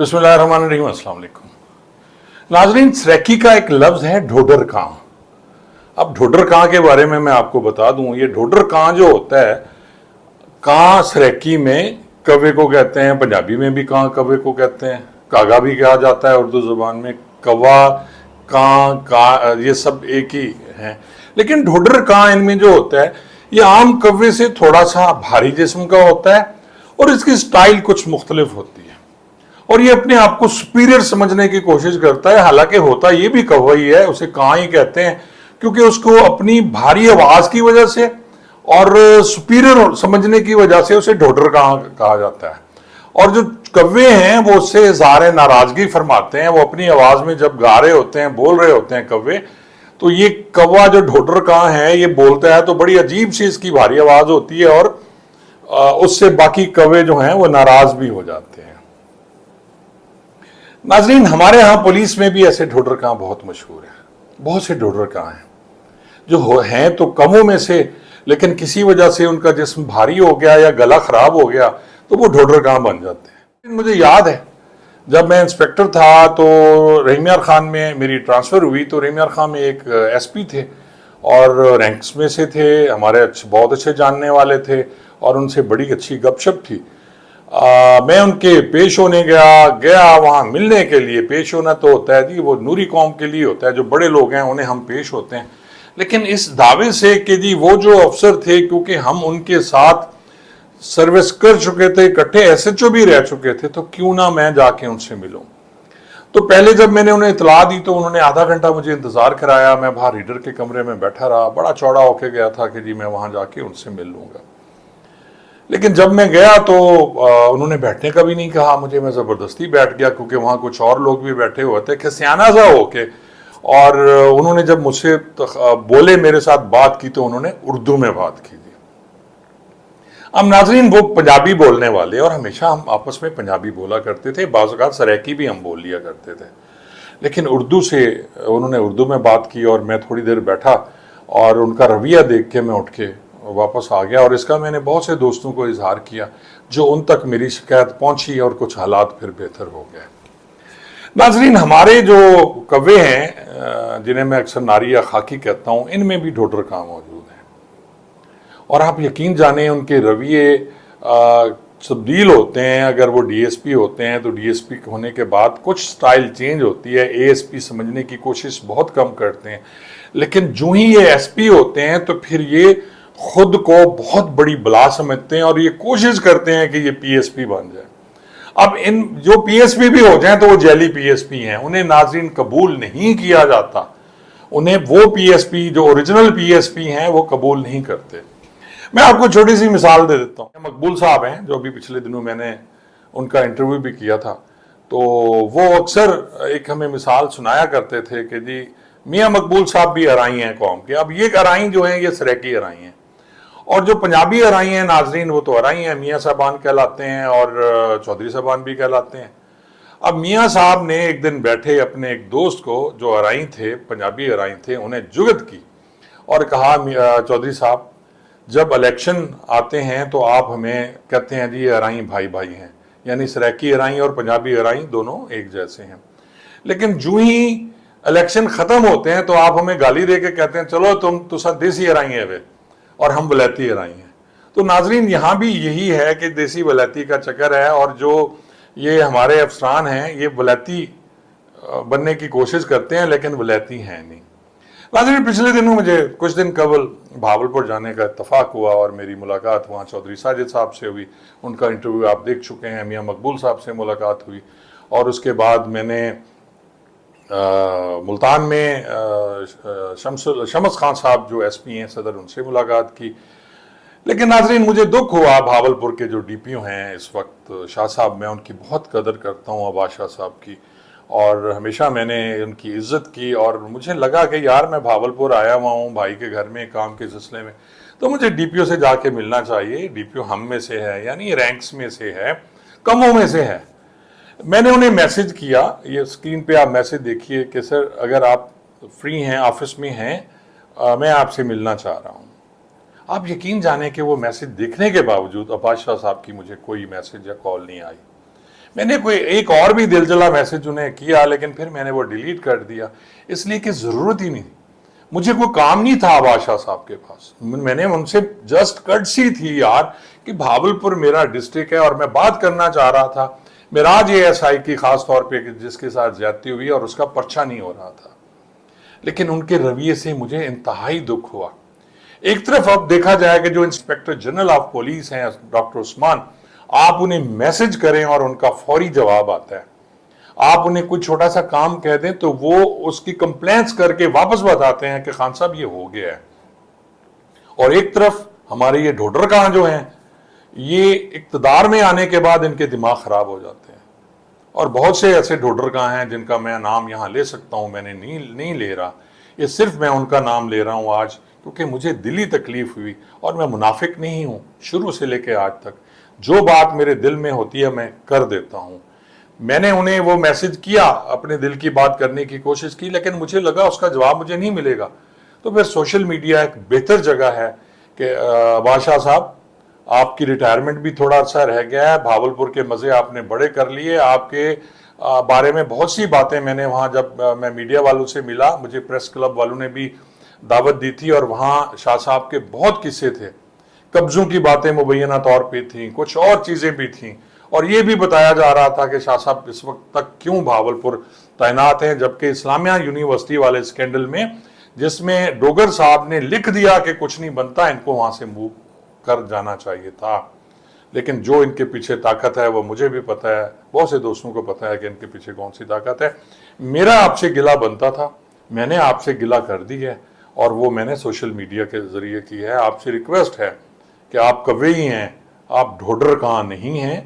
बिस्मिल्लाहिर्रहमानिर्रहीम, अस्सलाम वालेकुम। नाजरीन, सरेकी का एक लफ्ज है ढोडर कां। अब ढोडर कां के बारे में मैं आपको बता दूं, ये ढोडर कां जो होता है, कां सरेकी में कव्वे को कहते हैं, पंजाबी में भी कां कव्वे को कहते हैं, कागा भी कहा जाता है उर्दू जुबान में, कौवा, कां, का, ये सब एक ही हैं। लेकिन ढोडर कां इनमें जो होता है, ये आम कव्वे से थोड़ा सा भारी जिस्म का होता है और इसकी स्टाइल कुछ मुख्तलिफ होती है और ये अपने आप को सुपीरियर समझने की कोशिश करता है। हालांकि होता ये भी कौवा ही है, उसे कां ही कहते हैं क्योंकि उसको अपनी भारी आवाज की वजह से और सुपीरियर समझने की वजह से उसे ढोडर कां कहा जाता है। और जो कव्वे हैं वो उससे इज़हार नाराजगी फरमाते हैं। वो अपनी आवाज में जब गा रहे होते हैं, बोल रहे होते हैं कव्वे, तो ये कौवा जो ढोडर कां है ये बोलता है तो बड़ी अजीब सी इसकी भारी आवाज होती है और उससे बाकी कव्वे जो हैं वो नाराज भी हो जाते हैं। नाजरीन, हमारे यहाँ पुलिस में भी ऐसे ढोडर कां बहुत मशहूर है। बहुत से ढोडर कां हैं जो हैं तो कमों में से, लेकिन किसी वजह से उनका जिस्म भारी हो गया या गला खराब हो गया तो वो ढोडर कां बन जाते हैं। मुझे याद है जब मैं इंस्पेक्टर था तो रहीम यार खान में मेरी ट्रांसफ़र हुई, तो रहीम यार खान में एक एसपी थे और रैंक्स में से थे, हमारे बहुत अच्छे जानने वाले थे और उनसे बड़ी अच्छी गपशप थी। मैं उनके पेश होने गया वहाँ मिलने के लिए। पेश होना तो होता है जी, वो नूरी कौम के लिए होता है, जो बड़े लोग हैं उन्हें हम पेश होते हैं, लेकिन इस दावे से कि जी वो जो अफसर थे, क्योंकि हम उनके साथ सर्विस कर चुके थे, इकट्ठे एसएचओ भी रह चुके थे, तो क्यों ना मैं जाके उनसे मिलूं। तो पहले जब मैंने उन्हें इतला दी तो उन्होंने आधा घंटा मुझे इंतजार कराया। मैं बाहर रीडर के कमरे में बैठा रहा, बड़ा चौड़ा होके गया था कि जी मैं वहां जाके उनसे मिल लूंगा। लेकिन जब मैं गया तो उन्होंने बैठने का भी नहीं कहा मुझे। मैं ज़बरदस्ती बैठ गया क्योंकि वहाँ कुछ और लोग भी बैठे हुए थे, खसियाना सा होके। और उन्होंने जब मुझसे बोले, मेरे साथ बात की, तो उन्होंने उर्दू में बात की थी। अब नाजरीन, वो पंजाबी बोलने वाले और हमेशा हम आपस में पंजाबी बोला करते थे, बाज़ औक़ात सराइकी भी हम बोल लिया करते थे, लेकिन उर्दू से उन्होंने उर्दू में बात की और मैं थोड़ी देर बैठा और उनका रवैया देख के मैं उठ के वापस आ गया। और इसका मैंने बहुत से दोस्तों को इजहार किया, जो उन तक मेरी शिकायत पहुंची और कुछ हालात फिर बेहतर हो गए। नाजरीन, हमारे जो कव्वे हैं जिन्हें मैं अक्सर नारी या खाकी कहता हूं, इनमें भी ढोडर कां मौजूद हैं और आप यकीन जाने उनके रवैये तब्दील होते हैं। अगर वो डीएसपी होते हैं तो डीएसपी होने के बाद कुछ स्टाइल चेंज होती है, एएसपी समझने की कोशिश बहुत कम करते हैं, लेकिन जो ही ये एसपी होते हैं तो फिर ये खुद को बहुत बड़ी बला समझते हैं और ये कोशिश करते हैं कि ये पीएसपी बन जाए। अब इन जो पीएसपी भी हो जाए तो वो जेली पीएसपी हैं, उन्हें नाजरीन कबूल नहीं किया जाता। उन्हें वो पीएसपी जो ओरिजिनल पीएसपी हैं वो कबूल नहीं करते। मैं आपको छोटी सी मिसाल दे देता हूँ। मकबूल साहब हैं, जो अभी पिछले दिनों मैंने उनका इंटरव्यू भी किया था, तो वो अक्सर एक हमें मिसाल सुनाया करते थे कि जी मियाँ मकबूल साहब भी अराई हैं कौम के। अब ये अराई जो हैं ये सरेकी अराई हैं और जो पंजाबी अराई हैं नाजरीन वो तो अराई हैं, मियाँ साहबान कहलाते हैं और चौधरी साहबान भी कहलाते हैं। अब मियाँ साहब ने एक दिन बैठे अपने एक दोस्त को जो अराई थे, पंजाबी अराई थे, उन्हें जुगत की और कहा, चौधरी साहब जब इलेक्शन आते हैं तो आप हमें कहते हैं जी ये अराई भाई भाई हैं, यानी सराइकी अराई और पंजाबी अराई दोनों एक जैसे हैं, लेकिन जो ही इलेक्शन ख़त्म होते हैं तो आप हमें गाली दे के कहते हैं चलो तुम देसी अराई है वे और हम वलैती अराई हैं। तो नाजरीन, यहाँ भी यही है कि देसी वलैती का चक्कर है और जो ये हमारे अफसरान हैं ये वलैती बनने की कोशिश करते हैं लेकिन वलैती हैं नहीं। नाजरीन, पिछले दिनों मुझे कुछ दिन कबल भावलपुर जाने का इत्तफाक हुआ और मेरी मुलाकात वहाँ चौधरी साजिद साहब से हुई। उनका इंटरव्यू आप देख चुके हैं। मियाँ मकबूल साहब से मुलाकात हुई और उसके बाद मैंने मुल्तान में शमस खान साहब जो एसपी हैं सदर, उनसे मुलाकात की। लेकिन नाजरीन, मुझे दुख हुआ भावलपुर के जो डीपीओ हैं इस वक्त, शाह साहब, मैं उनकी बहुत कदर करता हूँ, अब्बास शाह साहब की, और हमेशा मैंने उनकी इज्जत की। और मुझे लगा कि यार मैं भावलपुर आया हुआ हूँ भाई के घर में काम के सिलसिले में, तो मुझे डीपीओ से जाके मिलना चाहिए। डीपीओ हम में से है, यानी रैंक्स में से है, कमों में से है। मैंने उन्हें मैसेज किया, ये स्क्रीन पे आप मैसेज देखिए कि सर अगर आप फ्री हैं, ऑफिस में हैं, मैं आपसे मिलना चाह रहा हूँ। आप यकीन जाने कि वो मैसेज देखने के बावजूद अब्बास शाह साहब की मुझे कोई मैसेज या कॉल नहीं आई। میں نے کوئی ایک اور بھی دل جلا میسج انہیں کیا لیکن پھر میں نے وہ ڈیلیٹ کر دیا، اس لیے کہ ضرورت ہی نہیں، مجھے کوئی کام نہیں تھا بادشاہ صاحب کے پاس، میں نے ان سے جسٹ کٹسی تھی یار کہ بھاولپور میرا ڈسٹرکٹ ہے اور میں بات کرنا چاہ رہا تھا معراج ASI کی خاص طور پہ جس کے ساتھ زیادتی ہوئی اور اس کا پرچہ نہیں ہو رہا تھا، لیکن ان کے رویے سے مجھے انتہائی دکھ ہوا۔ ایک طرف اب دیکھا جائے کہ جو انسپیکٹر جنرل آف پولیس ہیں ڈاکٹر عثمان، آپ انہیں میسج کریں اور ان کا فوری جواب آتا ہے، آپ انہیں کوئی چھوٹا سا کام کہہ دیں تو وہ اس کی کمپلینس کر کے واپس بتاتے ہیں کہ خان صاحب یہ ہو گیا ہے۔ اور ایک طرف ہمارے یہ ڈھوڈر کہاں جو ہیں، یہ اقتدار میں آنے کے بعد ان کے دماغ خراب ہو جاتے ہیں، اور بہت سے ایسے ڈھوڈر کہاں ہیں جن کا میں نام یہاں لے سکتا ہوں، میں نے نہیں لے رہا، یہ صرف میں ان کا نام لے رہا ہوں آج کیونکہ مجھے دلی تکلیف ہوئی، اور میں منافق نہیں ہوں، شروع سے لے کے آج تک جو بات میرے دل میں ہوتی ہے میں کر دیتا ہوں۔ میں نے انہیں وہ میسج کیا، اپنے دل کی بات کرنے کی کوشش کی، لیکن مجھے لگا اس کا جواب مجھے نہیں ملے گا، تو پھر سوشل میڈیا ایک بہتر جگہ ہے کہ بادشاہ صاحب آپ کی ریٹائرمنٹ بھی تھوڑا عرصہ رہ گیا ہے، بھاولپور کے مزے آپ نے بڑے کر لیے، آپ کے بارے میں بہت سی باتیں میں نے وہاں جب میں میڈیا والوں سے ملا، مجھے پریس کلب والوں نے بھی دعوت دی تھی اور وہاں شاہ صاحب کے بہت قصے تھے، قبضوں کی باتیں مبینہ طور پہ تھیں، کچھ اور چیزیں بھی تھیں، اور یہ بھی بتایا جا رہا تھا کہ شاہ صاحب اس وقت تک کیوں بھاولپور تعینات ہیں، جبکہ اسلامیہ یونیورسٹی والے اسکینڈل میں جس میں ڈوگر صاحب نے لکھ دیا کہ کچھ نہیں بنتا، ان کو وہاں سے موو کر جانا چاہیے تھا، لیکن جو ان کے پیچھے طاقت ہے وہ مجھے بھی پتا ہے، بہت سے دوستوں کو پتا ہے کہ ان کے پیچھے کون سی طاقت ہے۔ میرا آپ سے گلہ بنتا تھا، میں نے آپ سے گلہ کر دی ہے، اور وہ میں نے سوشل میڈیا کے ذریعے کی ہے۔ آپ سے ریکویسٹ ہے کہ آپ کوئی ہیں، آپ ڈھوڈر کہاں نہیں ہیں،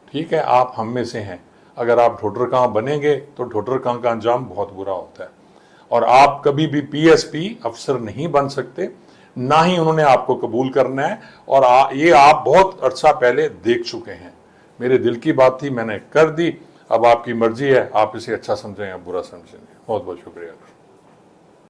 ٹھیک ہے، آپ ہم میں سے ہیں، اگر آپ ڈھوڈر کہاں بنیں گے تو ڈھوڈر کہاں کا انجام بہت برا ہوتا ہے، اور آپ کبھی بھی PSP افسر نہیں بن سکتے، نہ ہی انہوں نے آپ کو قبول کرنا ہے، اور یہ آپ بہت عرصہ پہلے دیکھ چکے ہیں۔ میرے دل کی بات تھی، میں نے کر دی، اب آپ کی مرضی ہے، آپ اسے اچھا سمجھیں یا برا سمجھیں۔ بہت بہت شکریہ۔